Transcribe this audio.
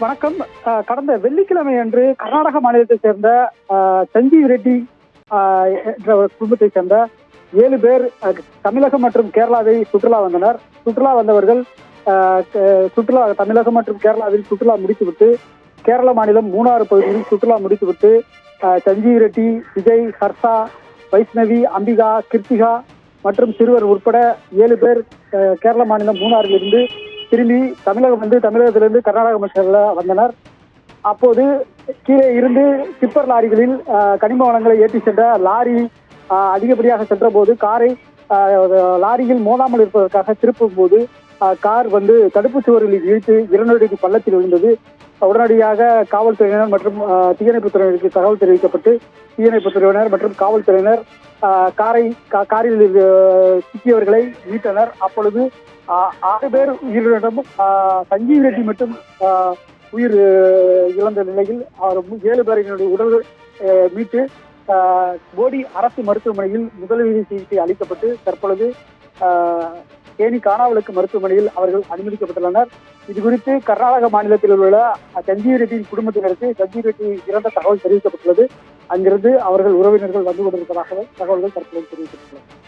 வணக்கம். கடந்த வெள்ளிக்கிழமை அன்று கர்நாடக மாநிலத்தைச் சேர்ந்த சஞ்சீவ் ரெட்டி என்ற குடும்பத்தைச் சேர்ந்த 7 பேர் தமிழகம் மற்றும் கேரளாவை சுற்றுலா வந்தனர். சுற்றுலா வந்தவர்கள் தமிழகம் மற்றும் கேரளாவில் சுற்றுலா முடித்துவிட்டு கேரள மாநிலம் மூணாறு பகுதியில் சுற்றுலா முடித்துவிட்டு சஞ்சீவ் ரெட்டி, விஜய், ஹர்ஷா, வைஷ்ணவி, அம்பிகா, கிருத்திகா மற்றும் சிறுவர் உட்பட 7 பேர் கேரள மாநிலம் மூணாறில் இருந்து திரும்பி தமிழகத்திலிருந்து கர்நாடக மாநில வந்தனர். அப்போது கீழே இருந்து டிப்பர் லாரிகளில் கனிம வளங்களை ஏற்றி சென்ற லாரி அதிகப்படியாக சென்ற போது காரை லாரியில் மோதாமல் இருப்பதற்காக திருப்பும் போது கார் தடுப்பு சுவரில் இழுத்து 2 அடி பள்ளத்தில் விழுந்தது. உடனடியாக காவல்துறையினர் மற்றும் தீயணைப்புத் துறையினருக்கு தகவல் தெரிவிக்கப்பட்டு தீயணைப்புத் துறையினர் மற்றும் காவல்துறையினர் காரில் சிக்கியவர்களை மீட்டனர். அப்பொழுது 6 பேர் உயிரிழந்தும் சஞ்சீவ் ரெட்டி மட்டும் உயிர் இழந்த நிலையில் 7 பேரினுடைய உடல்கள் மீட்டு போடி அரசு மருத்துவமனையில் முதலுதவி சிகிச்சை அளிக்கப்பட்டு தற்பொழுது தேனி காணாவலுக்கு மருத்துவமனையில் அவர்கள் அனுமதிக்கப்பட்டுள்ளனர். இது குறித்து கர்நாடக மாநிலத்தில் உள்ள சஞ்சீவ் ரெட்டியின் குடும்பத்தினருக்கு சஞ்சீவ் ரெட்டி இறந்த தகவல் தெரிவிக்கப்பட்டுள்ளது. அங்கிருந்து அவர்கள் உறவினர்கள் வந்து கொண்டிருப்பதாக தகவல்கள் தற்போது தெரிவிக்கப்பட்டுள்ளது.